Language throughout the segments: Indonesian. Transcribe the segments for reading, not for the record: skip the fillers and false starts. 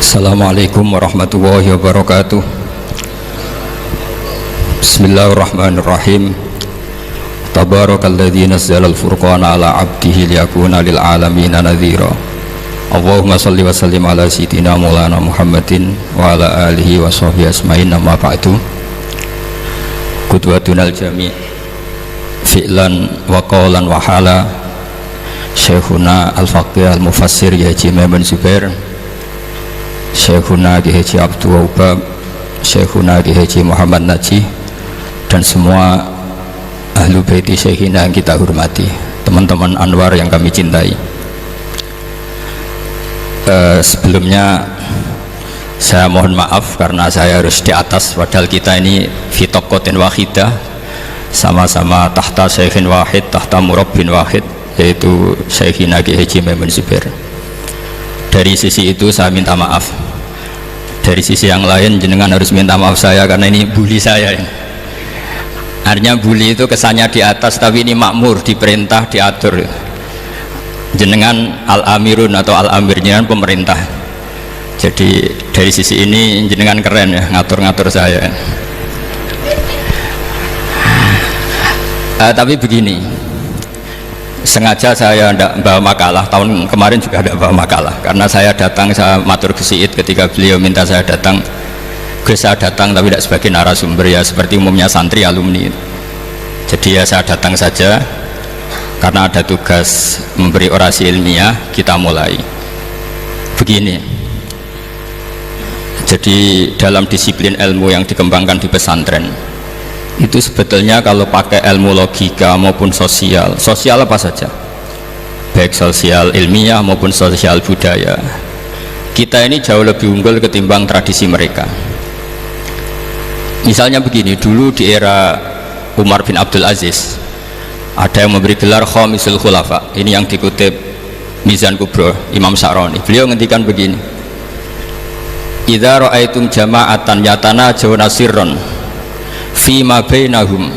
Assalamualaikum warahmatullahi wabarakatuh. Bismillahirrahmanirrahim. Tabarakalladzi nazzala al-furqana ala 'abdihi liyakuna lil 'alamin nadhira. Allahumma shalli wa sallim ala sayyidina Maulana Muhammadin wa ala alihi wa sahbihi asma'in, amma ba'du. Qudwatunal jami' fi'lan wa qawlan wa hala Syekhuna al-Faqih al-Mufassir Haji Maimun Zubair, Syekhuna Ki Haji Abdul Wahab, Syekhuna Ki Haji Muhammad Najih, dan semua ahlu baiti Syekhina yang kita hormati, teman-teman Anwar yang kami cintai. Sebelumnya saya mohon maaf karena saya harus di atas, padahal kita ini fitokotin wahidah, sama-sama tahta Syekhin wahid, tahta murabbin wahid, yaitu Syekhina Ki Haji Maimun Zubair. Dari sisi itu saya minta maaf. Dari sisi yang lain jenengan harus minta maaf saya karena ini bully saya. Artinya bully itu kesannya di atas, tapi ini makmur, diperintah, diatur. Jenengan al-amirun atau al-amir, jenengan pemerintah. Jadi dari sisi ini jenengan keren ya, ngatur-ngatur saya. Tapi begini, sengaja saya tidak bawa makalah, tahun kemarin juga tidak bawa makalah, karena saya datang, saya matur ke Syed ketika beliau minta saya datang. Saya datang tapi tidak sebagai narasumber, ya seperti umumnya santri alumni. Jadi ya saya datang saja karena ada tugas memberi orasi ilmiah. Kita mulai begini. Jadi dalam disiplin ilmu yang dikembangkan di pesantren itu sebetulnya kalau pakai ilmu logika maupun sosial apa saja, baik sosial ilmiah maupun sosial budaya, kita ini jauh lebih unggul ketimbang tradisi mereka. Misalnya begini, dulu di era Umar bin Abdul Aziz ada yang memberi gelar Khamisul Khulafa, ini yang dikutip Mizan Kubro Imam Sa'roni. Beliau ngendikan begini, idza ra'aitum jama'atan yatanajawna sirran fima bainahum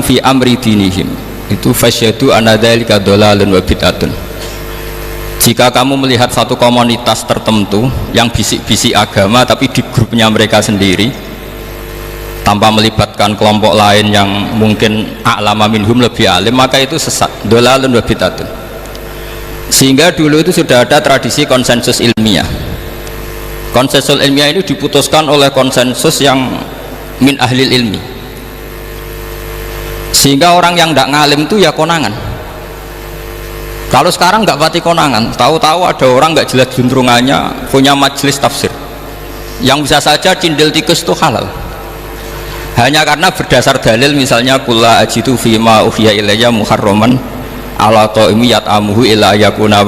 fi amri dinihim, itu fasyadu anna dzalika dhalalun wa bid'atun. Jika kamu melihat satu komunitas tertentu yang bisik-bisik agama tapi di grupnya mereka sendiri tanpa melibatkan kelompok lain yang mungkin a'lama minhum, lebih alim, maka itu sesat, dhalalun wa bid'atun. Sehingga dulu itu sudah ada tradisi konsensus ilmiah. Konsensus ilmiah ini diputuskan oleh konsensus yang min ahlil ilmi, sehingga orang yang tidak ngalim itu ya konangan. Kalau sekarang nggak pati konangan, tahu-tahu ada orang nggak jelas juntrungannya punya majelis tafsir yang bisa saja cindil tikus itu halal, hanya karena berdasar dalil, misalnya kula ajitu fima uhiya ilayya muharraman ala ta'imi yat'amuhu ila yakuna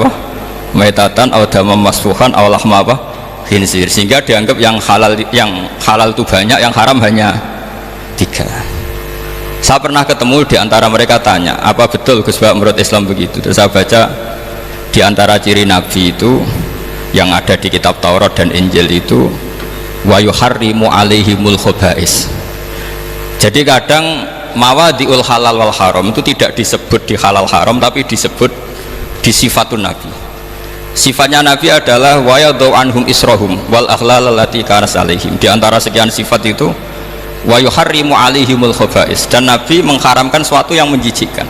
maitatan aw damam masfuhan aw lahma khinsir, sehingga dianggap yang halal itu banyak, yang haram hanya 3. Saya pernah ketemu di antara mereka, tanya, apa betul Gus Bak menurut Islam begitu? Terus saya baca di antara ciri Nabi itu yang ada di kitab Taurat dan Injil itu wa yuharrimu alaihimul khaba'is. Jadi kadang mawadi'ul halal wal haram itu tidak disebut di halal haram, tapi disebut di sifatun Nabi. Sifatnya Nabi adalah wa yadau anhum israhum wal aghlal allati kanas alaihim. Di antara sekian sifat itu wa yuharrimu alaihimul khaba'is, dan Nabi mengharamkan sesuatu yang menjijikkan.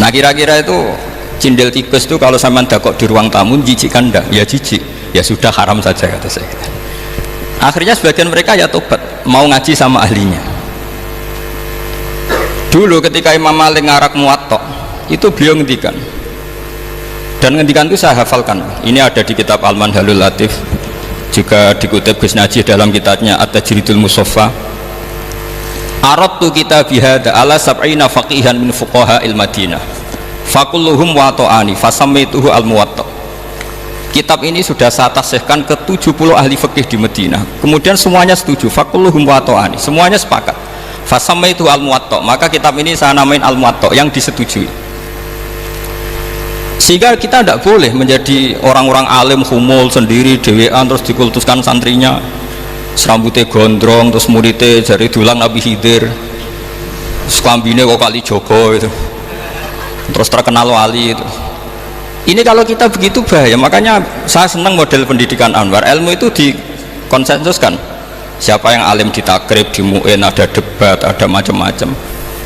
Nah kira-kira itu cindil tikus itu kalau sampean dakok di ruang tamu menjijikkan enggak? Ya jijik, ya sudah haram saja, kata saya. Akhirnya sebagian mereka ya tobat, mau ngaji sama ahlinya. Dulu ketika Imam Malik ngarak Muwatta itu beliau ngendikan, dan ngendikan itu saya hafalkan, ini ada di kitab Al-Manhalul Latif, juga dikutip Gus Najih dalam kitabnya At-Tajridul Musaffa. Aradtu kitabi hadza ala sab'ina faqihan min fuqaha il-Madinah fakulluhum wata'ani fasammaituhu al-Muwatta. Kitab ini sudah saya tasihkan ke 70 ahli fikih di Madinah, kemudian semuanya setuju, fakulluhum wata'ani, semuanya sepakat, fasammaituhu al-Muwatta, maka kitab ini saya namain al-Muwatta, yang disetujui. Sehingga kita tidak boleh menjadi orang-orang alim humul sendiri dewean terus dikultuskan santrinya, serambutnya gondrong, terus muridnya jari dulang Nabi Khidir, sekambine kok kali Jogo itu, terus terkenal wali itu. Ini kalau kita begitu bahaya. Makanya saya senang model pendidikan Anwar. Ilmu itu dikonsensuskan. Siapa yang alim di takrib, di mu'in, ada debat, ada macam-macam.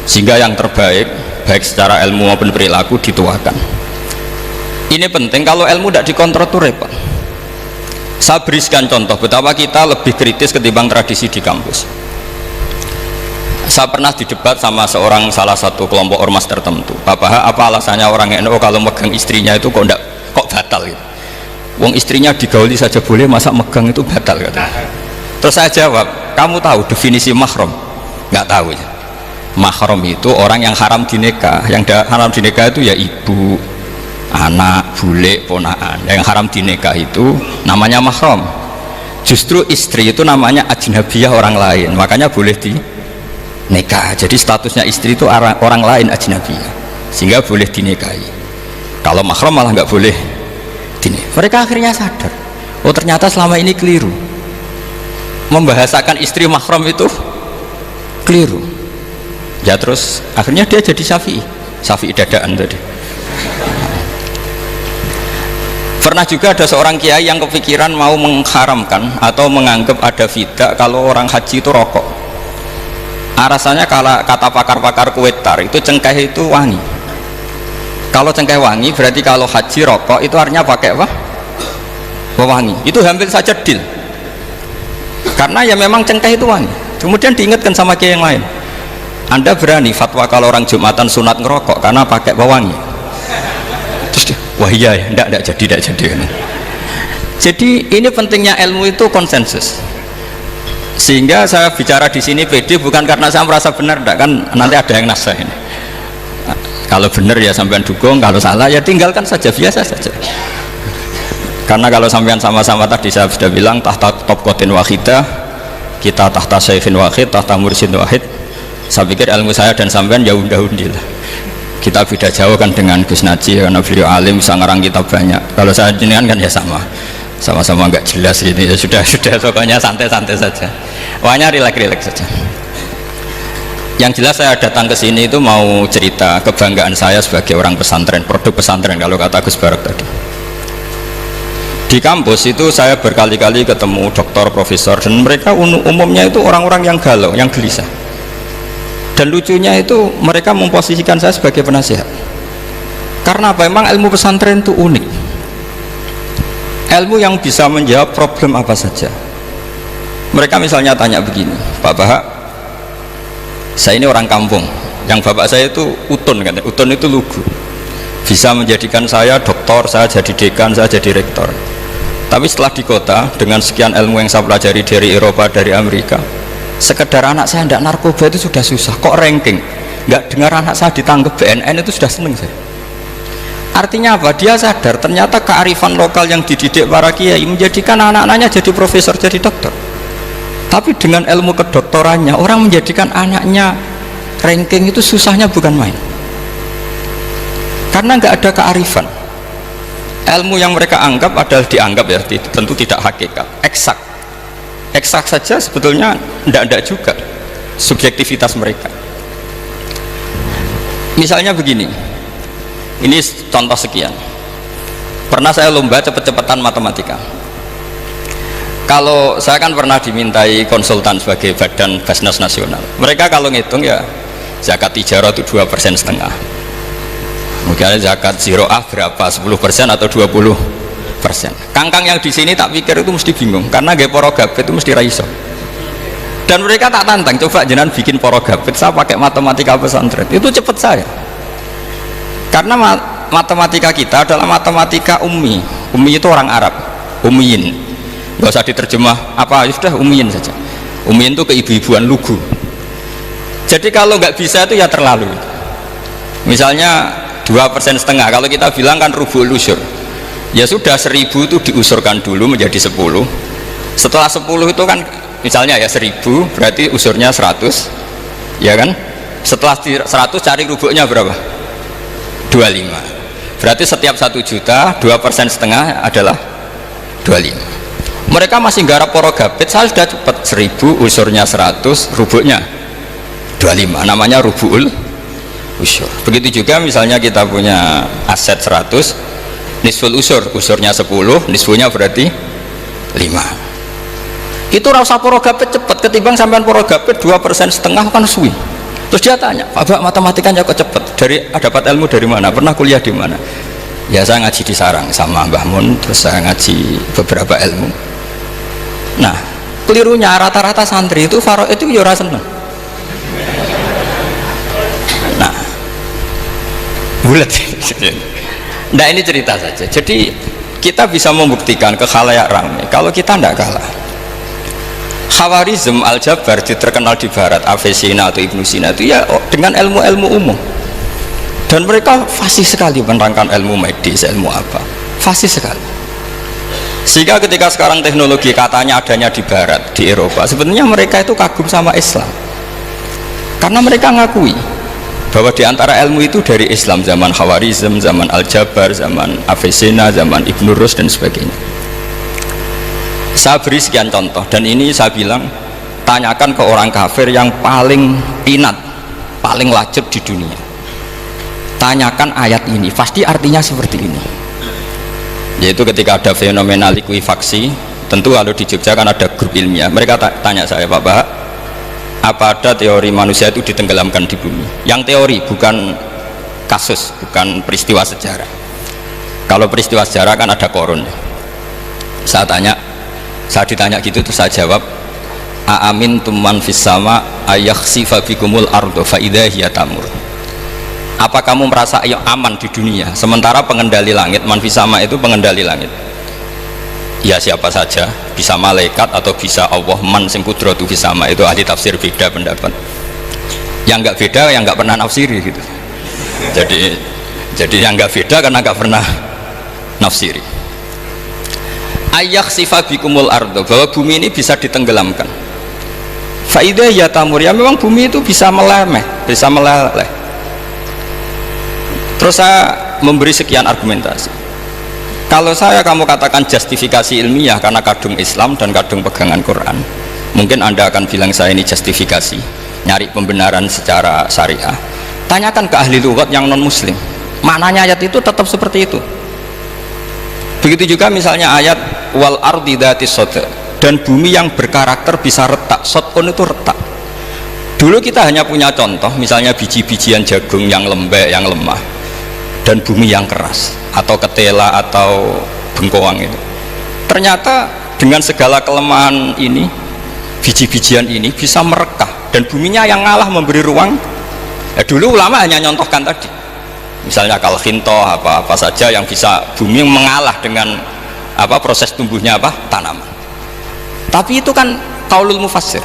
Sehingga yang terbaik, baik secara ilmu maupun perilaku dituakan. Ini penting. Kalau ilmu tidak dikontrol itu repot. Saya berikan contoh betapa kita lebih kritis ketimbang tradisi di kampus. Saya pernah didebat sama salah satu kelompok ormas tertentu. Bapak, apa alasannya orang NU kalau megang istrinya itu kok batal gitu? Wong istrinya digauli saja boleh, masa megang itu batal katanya. Terus saya jawab, kamu tahu definisi mahram? Nggak tahu ya. Mahram itu orang yang haram dinikah. Yang haram dinikah itu ya ibu, anak, bule, ponaan. Yang haram dinikah itu namanya mahram. Justru istri itu namanya ajnabiyah, orang lain. Makanya boleh nikah. Jadi statusnya istri itu orang lain, ajnabiyah, sehingga boleh dinikahi. Kalau mahram malah nggak boleh dinikahi. Mereka akhirnya sadar, oh ternyata selama ini keliru, membahasakan istri mahram itu keliru. Ya terus akhirnya dia jadi syafi'i dadaan tadi. Pernah juga ada seorang kiai yang kepikiran mau mengharamkan atau menganggap ada fidah kalau orang haji itu rokok. Rasanya kalau kata pakar-pakar kuetar itu cengkeh itu wangi. Kalau cengkeh wangi berarti kalau haji rokok itu artinya pakai apa? Wangi. Itu hampir saja deal. Karena ya memang cengkeh itu wangi. Kemudian diingatkan sama kiai yang lain. Anda berani fatwa kalau orang Jumatan sunat ngerokok karena pakai pewangi? Terus dia, wah iya ya, tidak jadi. Jadi ini pentingnya ilmu itu konsensus. Sehingga saya bicara di sini pede bukan karena saya merasa benar, enggak, kan nanti ada yang nasah ini. Nah, kalau benar ya sampean dukung, kalau salah ya tinggalkan saja, biasa saja. Karena kalau sampean sama-sama tadi saya sudah bilang tahta topkotin wahidah, kita tahta syekhin wahid, tahta mursyid wahid. Saya pikir ilmu saya dan sampean ya udah-undi lah. Kita beda jauh kan dengan Gus Najih, karena beliau alim bisa ngarang kitab banyak. Kalau saya jenengan kan ya sama-sama nggak jelas ini, ya sudah pokoknya santai-santai saja, pokoknya rileks saja. Yang jelas saya datang ke sini itu mau cerita kebanggaan saya sebagai orang pesantren, produk pesantren kalau kata Gus Barak tadi. Di kampus itu saya berkali-kali ketemu dokter, profesor, dan mereka umumnya itu orang-orang yang galau, yang gelisah. Dan lucunya itu mereka memposisikan saya sebagai penasihat. Karena apa? Memang ilmu pesantren itu unik. Ilmu yang bisa menjawab problem apa saja. Mereka misalnya tanya begini, Pak Bahak, saya ini orang kampung, yang bapak saya itu utun, kan? Utun itu lugu, bisa menjadikan saya doktor, saya jadi dekan, saya jadi rektor. Tapi setelah di kota dengan sekian ilmu yang saya pelajari dari Eropa, dari Amerika, sekedar anak saya tidak narkoba itu sudah susah, kok ranking nggak dengar anak saya ditangkap BNN itu sudah seneng saya. Artinya apa? Dia sadar ternyata kearifan lokal yang dididik para kiai menjadikan anak-anaknya jadi profesor, jadi dokter. Tapi dengan ilmu kedoktorannya orang menjadikan anaknya ranking itu susahnya bukan main. Karena nggak ada kearifan. Ilmu yang mereka anggap adalah dianggap ya, tentu tidak hakikat, eksak. Eksak saja sebetulnya tidak juga subjektivitas mereka. Misalnya begini, ini contoh sekian. Pernah saya lomba cepet-cepetan matematika. Kalau saya kan pernah dimintai konsultan sebagai badan Basnas Nasional. Mereka kalau ngitung ya zakat ijarah itu 2,5%. Mungkin zakat ziroah berapa? 10% atau 20%. Kangkang yang di sini tak pikir itu mesti bingung karena gaya porogabit itu mesti raiso. Dan mereka tak tantang, coba jenengan bikin porogabit, saya pakai matematika pesantren. Itu cepet saya. Karena matematika kita adalah matematika ummi. Ummi itu orang Arab, ummiyin. Nggak usah diterjemah apa, sudah ummiyin saja. Ummiyin itu keibu-ibuan lugu. Jadi kalau nggak bisa itu ya terlalu. Misalnya 2,5%. Kalau kita bilang kan rubul usur. Ya sudah 1.000 itu diusurkan dulu menjadi 10. Setelah 10 itu kan misalnya ya 1.000 berarti usurnya 100. Ya kan? Setelah 100 cari rubuknya berapa? 25. Berarti setiap 1 juta 2,5% adalah 25. Mereka masih garap porogabit, saya sudah cepat 1.000 usurnya 100, rubuknya 25, namanya rubul usur. Begitu juga misalnya kita punya aset 100, nisful usur, usurnya 10, nisfunya berarti 5. Itu rasa porogapet cepet ketimbang sampean porogapet 2,5% kan suwi. Terus dia tanya, Pak matematikanya kok cepet? Dapat ilmu dari mana? Pernah kuliah di mana? Ya saya ngaji di Sarang sama Mbah Mun, terus saya ngaji beberapa ilmu. Nah, kelirunya rata-rata santri itu faro itu ya ora seneng. Nah, bulat. Nah ini cerita saja. Jadi kita bisa membuktikan ke khalayak ramai kalau kita tidak kalah. Khawarizm Al-Jabar terkenal di barat, Avicenna atau Ibnu Sina itu ya dengan ilmu-ilmu umum, dan mereka fasih sekali menerangkan ilmu medis, ilmu apa, fasih sekali. Sehingga ketika sekarang teknologi katanya adanya di barat, di Eropa, sebenarnya mereka itu kagum sama Islam karena mereka ngakui bahwa di antara ilmu itu dari Islam, zaman Khawarizm, zaman Al-Jabar, zaman Avicenna, zaman Ibnu Rus dan sebagainya. Saya beri sekian contoh, dan ini saya bilang tanyakan ke orang kafir yang paling inat, paling lacip di dunia, tanyakan ayat ini, pasti artinya seperti ini. Yaitu ketika ada fenomena likuifaksi, tentu kalau di Jogja kan ada grup ilmiah, mereka tanya saya, Pak Bahak, apa ada teori manusia itu ditenggelamkan di bumi? Yang teori, bukan kasus, bukan peristiwa sejarah. Kalau peristiwa sejarah kan ada korun. Saya ditanya gitu, terus saya jawab, aamin tuman fis sama ayakhsifa bikumul ardo fa idza hiya tamur. Apa kamu merasa aman di dunia sementara pengendali langit, man fis sama itu pengendali langit? Ya siapa saja, bisa malaikat atau bisa Allah, man sing kudratu fis sama, itu ahli tafsir beda pendapat. Yang enggak beda yang enggak pernah nafsiri gitu. Jadi yang enggak beda karena enggak pernah nafsiri. Ayak sifat bikumul ardo, bahwa bumi ini bisa ditenggelamkan. Faidah ya tamur, ya memang bumi itu bisa meleleh. Terus saya memberi sekian argumentasi. Kalau kamu katakan justifikasi ilmiah karena kadung Islam dan kadung pegangan Quran, mungkin Anda akan bilang saya ini justifikasi, nyari pembenaran secara syariah. Tanyakan ke ahli lughat yang non muslim, maknanya ayat itu tetap seperti itu. Begitu juga misalnya ayat wal ardi dzati sod, dan bumi yang berkarakter bisa retak. Sodkon itu retak. Dulu kita hanya punya contoh, misalnya biji-bijian jagung yang lembek, yang lemah, dan bumi yang keras, atau ketela atau bengkoang itu. Ternyata dengan segala kelemahan ini, biji-bijian ini bisa merekah, dan buminya yang ngalah memberi ruang. Dulu ulama hanya nyontohkan tadi, misalnya kalkhinto, apa saja yang bisa bumi mengalah dengan proses tumbuhnya tanaman. Tapi itu kan qaulul mufassir.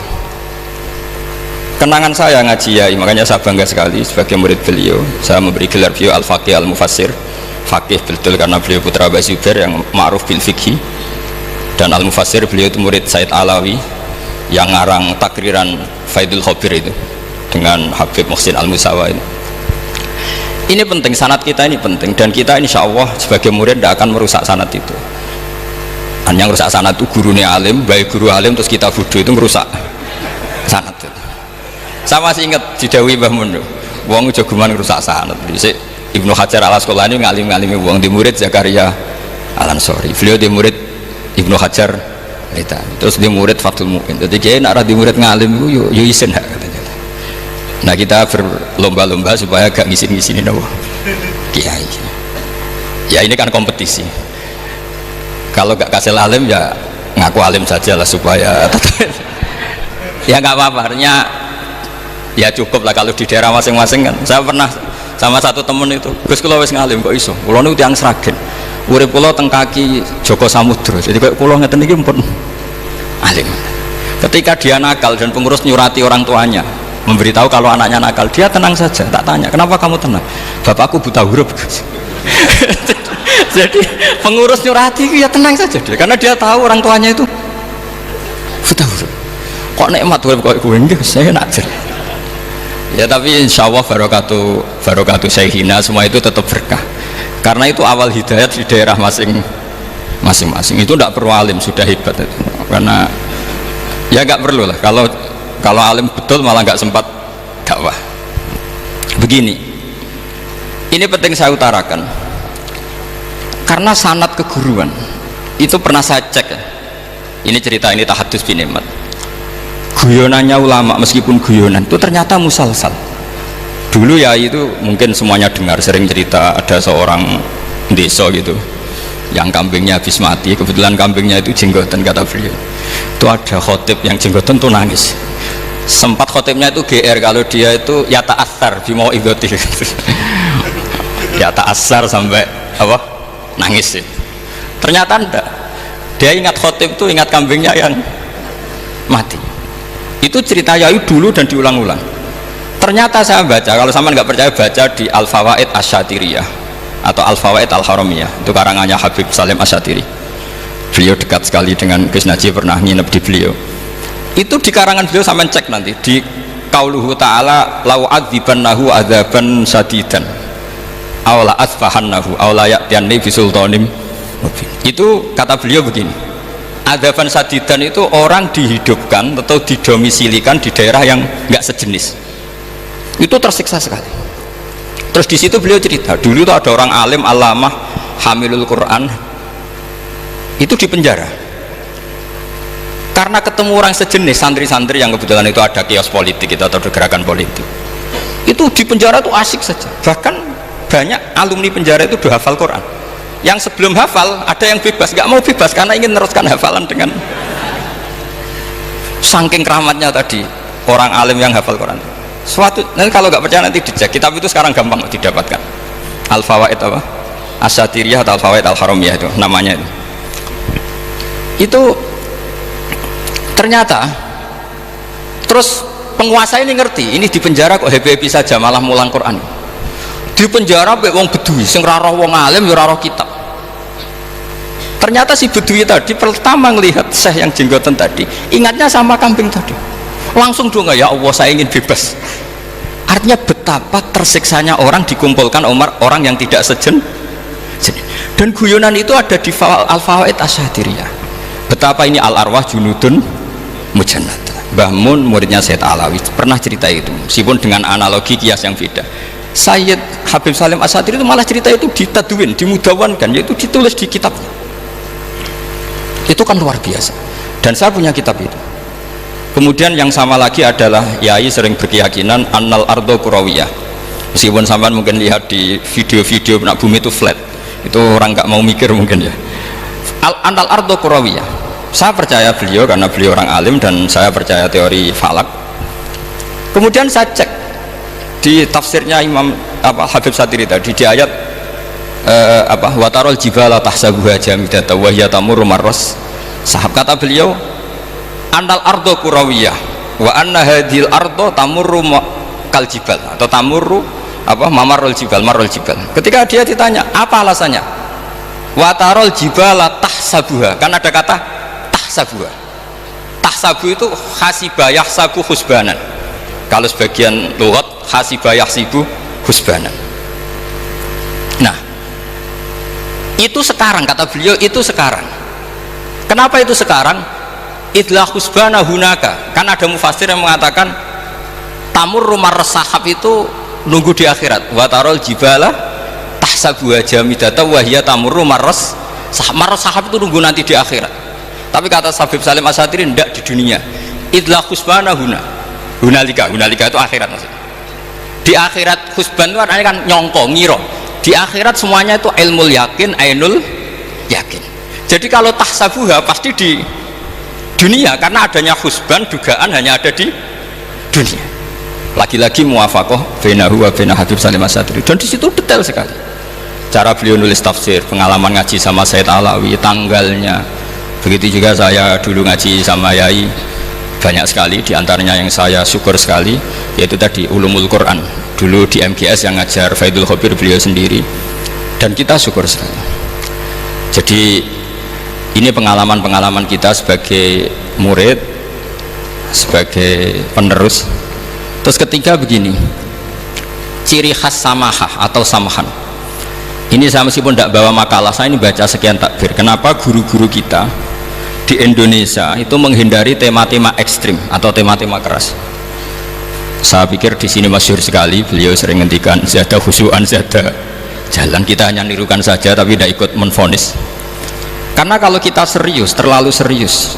Kenangan saya ngaji Yai, makanya saya bangga sekali sebagai murid beliau. Saya memberi gelar beliau al-faqih al-mufassir, faqih betul karena beliau putra Mbah Zubair yang ma'ruf bil fikhi, dan al-mufassir beliau itu murid Said Alawi yang ngarang takriran Faidul Khabir itu dengan Habib Muhsin Al-Musawa itu. Ini penting, sanad kita ini penting, dan kita insya Allah sebagai murid tidak akan merusak sanad itu. Yang merusak sanad itu gurunya alim, baik guru alim terus kita bodoh, itu merusak sanad itu. Saya masih ingat didawi Mbah Mun, wong jagoan merusak sanad. Ibnu Hajar Al-Asqalani ngalim-ngalimi wong, di murid Zakaria Al-Ansori, beliau di murid Ibnu Hajar terus di murid Fathul Mu'in. Jadi kiai nak di murid ngalim itu yo isin hak katanya. Nah kita berlomba-lomba supaya gak ngisin-ngisinin kiai. Ya ini kan kompetisi. Kalau gak kasih alim ya ngaku alim saja lah supaya ya nggak apa-apa. Artinya ya cukup lah kalau di daerah masing-masing kan. Saya pernah sama satu temen itu, Gus kula wis ngalim kok iso. Kula niku tiyang Sragen. Urip kula teng kaki Joko Samudra. Jadi kok kula ngeten iki pun alim. Ketika dia nakal dan pengurus nyurati orang tuanya memberitahu kalau anaknya nakal, dia tenang saja. Tak tanya, kenapa kamu tenang? Bapakku buta huruf. Jadi pengurus nyurati itu ya tenang saja dia, karena dia tahu orang tuanya itu buta huruf. Kok nikmat huruf kok gue enggak, saya najar. Ya tapi insya Allah barokatuh Syekhina semua itu tetap berkah, karena itu awal hidayat di daerah masing-masing. Itu tidak perlu alim, sudah hebat itu. Karena ya nggak perlu lah, kalau alim betul malah nggak sempat dakwah. Begini, ini penting saya utarakan. karena sanad keguruan itu pernah saya cek ya. Ini cerita ini tahadus bin Nikmat. Guyonannya ulama meskipun guyonan itu ternyata musalsal. Dulu ya itu mungkin semuanya dengar sering cerita ada seorang desa gitu yang kambingnya habis mati, kebetulan kambingnya itu jenggotan kata beliau. Itu ada khotib yang jenggotan tuh nangis. Sempat khotibnya itu GR kalau dia itu ya ta'assar bimau idoti. Ya ta'assar sampai apa? Nangis sih. Ternyata enggak. Dia ingat khotib itu ingat kambingnya yang mati. Itu cerita Yai dulu dan diulang-ulang. Ternyata saya baca, kalau sama nggak percaya baca di Al-Fawaid Asyatiriyah atau Al-Fawaid Al-Haramiyah, itu karangannya Habib Salim Asyatiri. Beliau dekat sekali dengan Gus Najib, pernah nginep di beliau. Itu di karangan beliau sama cek nanti di qauluhu ta'ala lau adzibannahu adzaban sadidan aw la asfahannahu aw la ya'tiyanni bi sultanim. Itu kata beliau begini, adzaban sadidan itu orang dihidupkan atau didomisilikan di daerah yang nggak sejenis, itu tersiksa sekali. Terus di situ beliau cerita dulu itu ada orang alim alamah hamilul Quran itu di penjara karena ketemu orang sejenis, santri-santri yang kebetulan itu ada kios politik itu atau gerakan politik, itu di penjara itu asik saja. Bahkan banyak alumni penjara itu udah hafal Quran, yang sebelum hafal ada yang bebas, nggak mau bebas karena ingin meneruskan hafalan dengan saking keramatnya tadi orang alim yang hafal Quran. Suatu nanti kalau nggak percaya nanti dicek, kitab itu sekarang gampang didapatkan. Al-Fawaid apa? Asyatiriyah atau Al-Fawaid Al-Haramiyah itu namanya itu. Itu ternyata terus penguasa ini ngerti, ini di penjara kok happy-happy saja malah mulang Quran. Di penjara mbek wong bedui sing ora roh wong alim ya ora roh kitab. Ternyata si bedui tadi pertama melihat syekh yang jenggotan tadi, ingatnya sama kambing tadi. Langsung doa, ya Allah saya ingin bebas. Artinya betapa tersiksanya orang dikumpulkan orang yang tidak sejen. Dan guyonan itu ada di Al-Fawaid Asyatiriyah. Betapa ini al-arwah junudun mujannat. Mbah Mun muridnya Sayyid Alawi pernah cerita itu, meskipun dengan analogi kias yang beda. Sayyid Habib Salim Asyatiri itu malah cerita itu ditadwin, dimudawankan, yaitu ditulis di kitabnya. Itu kan luar biasa. Dan saya punya kitab itu. Kemudian yang sama lagi adalah Yai sering berkeyakinan annal ardo kurawiyah. Meskipun sampean mungkin lihat di video-video nak bumi itu flat, itu orang nggak mau mikir mungkin ya. Annal ardo kurawiyah. Saya percaya beliau karena beliau orang alim dan saya percaya teori falak. Kemudian saya cek di tafsirnya Imam Habib Satiri tadi di ayat watarol jibala tahsabuha jamidata wa hiya tamurru marras sahab, kata beliau annal ardo kurawiyah wa anna hadhil ardo tamurru kal jibal atau tamurru mamarul jibal marul jibal. Ketika dia ditanya apa alasannya, watarol jibala tahsabuha, kan ada kata tahsabuha. Tahsabu itu hasibah yahsabu husbanan, kalau sebagian lughat hasibah yahsibu husbanan. Nah itu sekarang, kata beliau itu sekarang. Kenapa itu sekarang? Idlah husbana hunaka, kan ada mufasir yang mengatakan tamur rumah sahab itu nunggu di akhirat. Watarol jibala tahsabuha jamidata wahiyya tamur rumah sahab itu nunggu nanti di akhirat. Tapi kata Habib Salim Asyatiri tidak, di dunia. Idlah husbana hunalika itu akhirat maksudnya. Di akhirat husban itu artinya kan nyongko, ngiro. Di akhirat semuanya itu ilmul yakin, ainul yakin. Jadi kalau tahsabuha pasti di dunia, karena adanya husban dugaan hanya ada di dunia. Lagi-lagi muwafaqah bainahu wa bain Habib Salim Asyatiri, dan di situ detail sekali cara beliau nulis tafsir, pengalaman ngaji sama Sayyid Alawi, tanggalnya. Begitu juga saya dulu ngaji sama Yai banyak sekali, diantaranya yang saya syukur sekali yaitu tadi Ulumul Quran, dulu di MGS yang ngajar Faidul Khobir beliau sendiri, dan kita syukur sekali. Jadi ini pengalaman-pengalaman kita sebagai murid, sebagai penerus. Terus ketiga begini, ciri khas samahah atau samahan. Ini saya meskipun tidak bawa makalah, saya ini baca sekian takbir. Kenapa guru-guru kita di Indonesia itu menghindari tema-tema ekstrim atau tema-tema keras? Saya pikir di sini masyhur sekali, beliau sering ngendikan zada khusyuan zada jalan, kita hanya nirukan saja tapi tidak ikut menvonis. Karena kalau kita serius, terlalu serius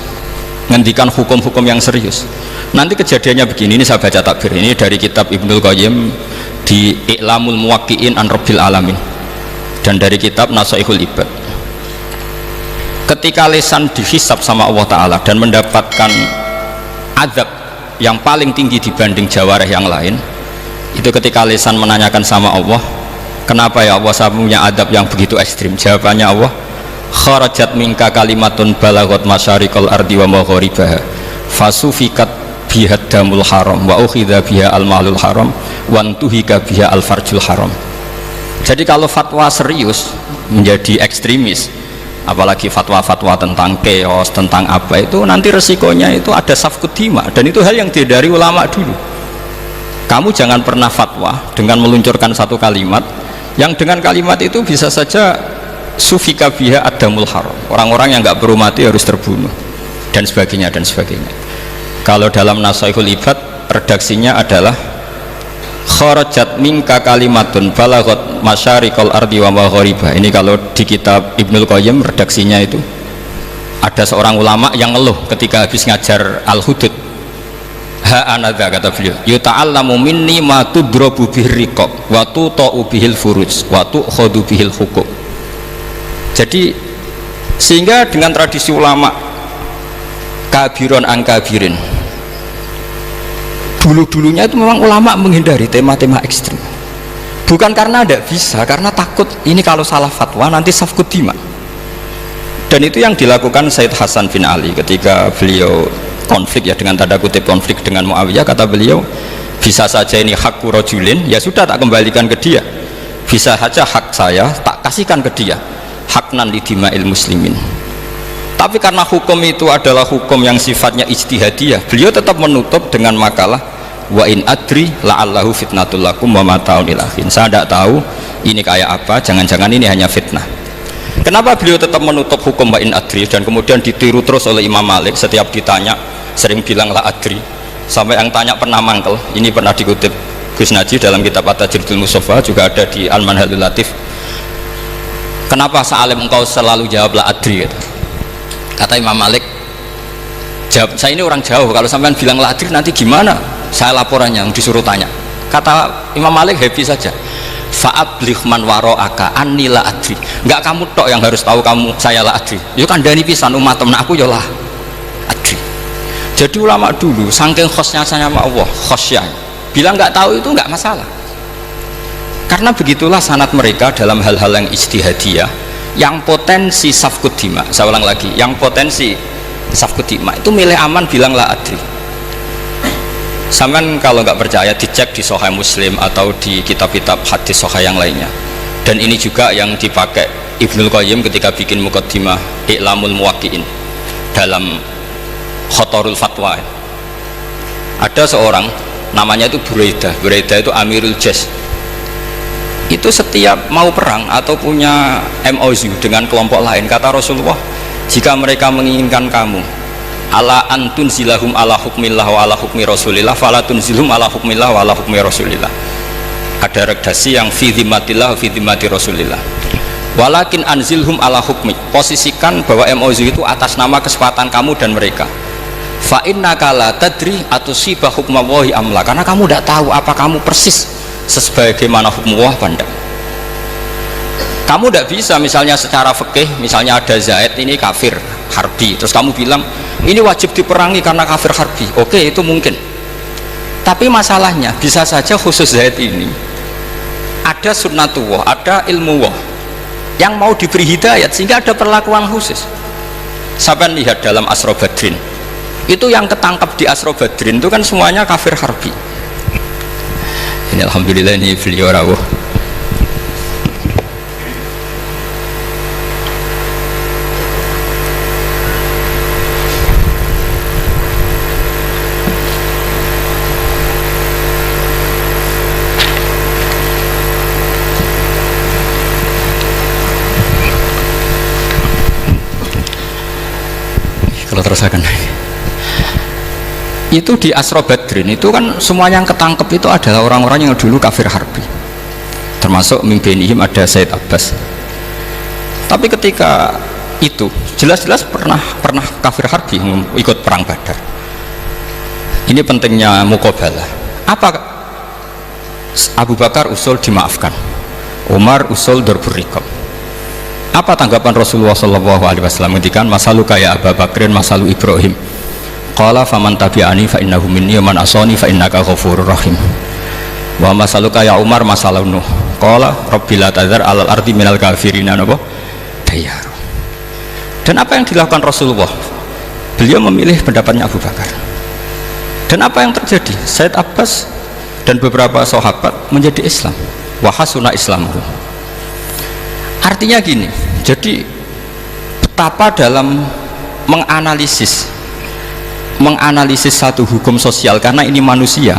ngendikan hukum-hukum yang serius, nanti kejadiannya begini. Ini saya baca takbir ini dari kitab Ibnul Qayyim di I'lamul Muwaqqi'in an Rabbil Alamin dan dari kitab Nasaihul Ibad. Ketika lisan dihisab sama Allah Ta'ala dan mendapatkan azab yang paling tinggi dibanding jawareh yang lain, itu ketika lisan menanyakan sama Allah, kenapa ya Allah saya punya adab yang begitu ekstrim? Jawabannya Allah, kharajat minka kalimatun balagot masyariqal ardi wa magharibaha fasufikat biha damul haram wa ukhidha biha al malul haram wa antuhika biha al farjul haram. Jadi kalau fatwa serius menjadi ekstremis, apalagi fatwa-fatwa tentang chaos, tentang apa, itu nanti resikonya itu ada safkut dima, dan itu hal yang dihindari ulama dulu. Kamu jangan pernah fatwa dengan meluncurkan satu kalimat yang dengan kalimat itu bisa saja sufika biha adamul haram, orang-orang yang nggak perlu mati harus terbunuh, dan sebagainya dan sebagainya. Kalau dalam Nasaihul Ibad redaksinya adalah kharajat minka kalimatun balagot masyariqal ardi wa magharibaha. Ini kalau di kitab Ibnul Qayyim redaksinya itu ada seorang ulama yang ngeluh ketika habis ngajar Al-Hudud. Anadha, kata beliau, yuta'allamu minni ma tudrabu bihir riqab wa tuta'u bihil furuj wa tu'khadu bihil hukum. Jadi sehingga dengan tradisi ulama kabiron angkabirin, dulu-dulunya itu memang ulama menghindari tema-tema ekstrim, bukan karena tidak bisa, karena takut ini kalau salah fatwa nanti safkut dima. Dan itu yang dilakukan Said Hasan bin Ali ketika beliau konflik, ya dengan tanda kutip konflik dengan Muawiyah. Kata beliau, bisa saja ini hak rajulin, ya sudah tak kembalikan ke dia, bisa saja hak saya tak kasihkan ke dia, haknan lidima'il muslimin. Tapi karena hukum itu adalah hukum yang sifatnya ijtihadiyah, beliau tetap menutup dengan makalah wa in adri la'allahu fitnatul lakum wa mata'un ilahin. Saya tidak tahu ini kayak apa, jangan-jangan ini hanya fitnah. Kenapa beliau tetap menutup hukum wa in adri dan kemudian ditiru terus oleh Imam Malik? Setiap ditanya sering bilang la adri, sampai yang tanya pernah mangkel. Ini pernah dikutip Gus Najih dalam kitab At-Tajridul Mustafa, juga ada di Al-Manhalul Latif. Kenapa sa'alim engkau selalu jawab la adri? Kata Imam Malik, jawab, saya ini orang jauh, kalau sampean bilang la adri nanti gimana saya laporannya, disuruh tanya. Kata Imam Malik, happy saja, fa'abligh man wara'aka anni la adri, enggak kamu tok yang harus tahu kamu saya la adri, itu kan dari pisan umat temen aku ya la adri. Jadi ulama dulu saking khosnya sama Allah, khosyah, bilang enggak tahu itu enggak masalah, karena begitulah sanad mereka dalam hal-hal yang ijtihadiyah yang potensi safkut dima. Saya ulang lagi, yang potensi safkut dima itu milih aman bilang la adri. Sampean kalau nggak percaya dicek di Sahih Muslim atau di kitab-kitab hadis sahih yang lainnya. Dan ini juga yang dipakai Ibnul Qayyim ketika bikin muqaddimah I'lamul Muwaqqi'in dalam Khotorul Fatwa. Ada seorang namanya itu Buraidah. Buraidah itu Amirul Jais. Itu setiap mau perang atau punya MOU dengan kelompok lain, kata Rasulullah, jika mereka menginginkan kamu ala antun zilahum ala hukmillah wa ala hukmi rasulillah fala tunzilhum ala hukmillah wa ala hukmi rasulillah. Ada redaksi yang fi dhimmatillah fi dhimmati rasulillah, walakin anzilhum ala hukmi, posisikan bahwa MOU itu atas nama kesepakatan kamu dan mereka. Fa innaka la tadri atusibah hukmallahi amla, karena kamu tidak tahu apa kamu persis sebagaimana hukum Allah pandang. Kamu tidak bisa misalnya secara fikih, misalnya ada Zaid ini kafir harbi, terus kamu bilang ini wajib diperangi karena kafir harbi. Oke, itu mungkin, tapi masalahnya bisa saja khusus Zaid ini ada sunnatullah, ada ilmu Allah yang mau diberi hidayat sehingga ada perlakuan khusus. Sampai lihat dalam Asra Badrin itu yang ketangkap di Asra Badrin itu kan semuanya kafir harbi. Ini alhamdulillah ini beliau rawuh. Kalau terusakan itu di Asra Badrin itu kan semua yang ketangkep itu adalah orang-orang yang dulu kafir harbi, termasuk mimpinihim ada Said Abbas. Tapi ketika itu jelas-jelas pernah kafir harbi ikut perang Badar. Ini pentingnya muqabalah. Apa Abu Bakar usul dimaafkan, Umar usul darbur riqab. Apa tanggapan Rasulullah sallallahu alaihi wasallam ketika masalu kaya Abu Bakrin masalu Ibrahim? Qala faman tabi'ani fa innahu minni wa man asani fa innaka ghafurur rahim. Wa masalu kaya Umar masalu Nuh. Qala rabbil tadzar alal ardi minal kafirina napa? Dayar. Dan apa yang dilakukan Rasulullah? Beliau memilih pendapatnya Abu Bakar. Dan apa yang terjadi? Said Abbas dan beberapa sahabat menjadi Islam. Wa hasuna islamuhu. Artinya gini, jadi betapa dalam menganalisis satu hukum sosial, karena ini manusia,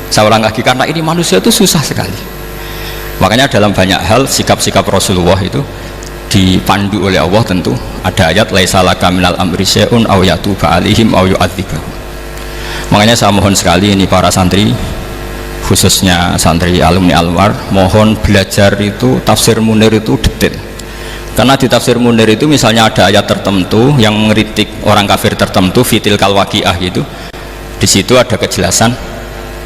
saya ulang lagi, karena ini manusia itu susah sekali. Makanya dalam banyak hal sikap-sikap Rasulullah itu dipandu oleh Allah. Tentu ada ayat laisa laka minal amri syai'un aw yatuba alaihim aw yu'adzibahum. Makanya saya mohon sekali ini para santri, khususnya santri alumni Alwar, mohon belajar itu tafsir Munir itu detail. Karena di tafsir Munir itu misalnya ada ayat tertentu yang mengkritik orang kafir tertentu, fitil kalwaqiah gitu. Di situ ada kejelasan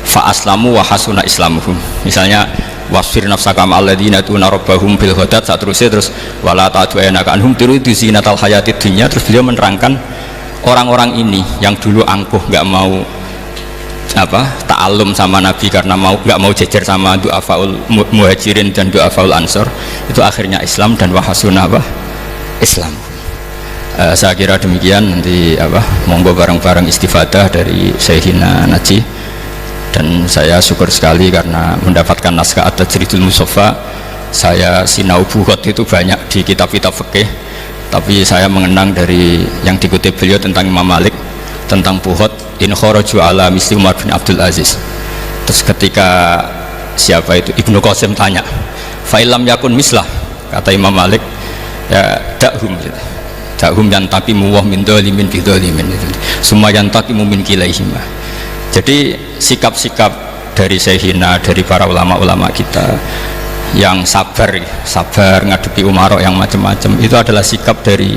fa aslamu wa hasuna islamuhum. Misalnya wasfir nafsaka ma'alladzina tuna rabbahum bil ghadat, terus wala ta'tu'anaka anhum turidu zinatal hayatid dunya. Terus beliau menerangkan orang-orang ini yang dulu angkuh nggak mau ta'alum sama Nabi karena nggak mau jejer sama du'afaul muhajirin dan du'afaul ansor, itu akhirnya Islam dan wahasuna Islam. Saya kira demikian. Nanti monggo bareng-bareng istifadah dari Syekhina Najih. Dan saya syukur sekali karena mendapatkan naskah At-Tajridul Mushaffa. Saya sinau bukhot itu banyak di kitab-kitab fikih, tapi saya mengenang dari yang dikutip beliau tentang Imam Malik, tentang bukhot in kharaju ala misli Umar bin Abdul Aziz. Terus ketika siapa itu Ibnu Qasim tanya fa'ilam yakun mislah, kata Imam Malik ya dakhum yang tapi muwah min dhalimin bi dhalimin, semua yang tapi mumin kilaihima. Jadi sikap-sikap dari Syekhina, dari para ulama-ulama kita yang sabar ngadepi umarok yang macam-macam, itu adalah sikap dari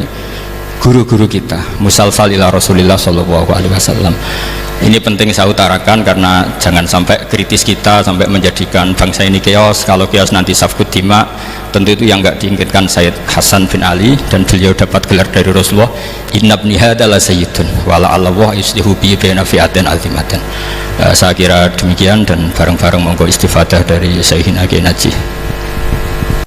guru-guru kita musalsal ila Rasulillah sallallahu alaihi wasallam. Ini penting saya utarakan karena jangan sampai kritis kita sampai menjadikan bangsa ini chaos. Kalau chaos nanti safkut dima, tentu itu yang enggak diinginkan Sayyid Hasan bin Ali, dan beliau dapat gelar dari Rasulullah inna ibni hadza la sayyidun wa la Allah yuslihu bi baina fi'atin azimatan. Saya kira demikian, dan bareng-bareng monggo istifadah dari Syekhina Najih.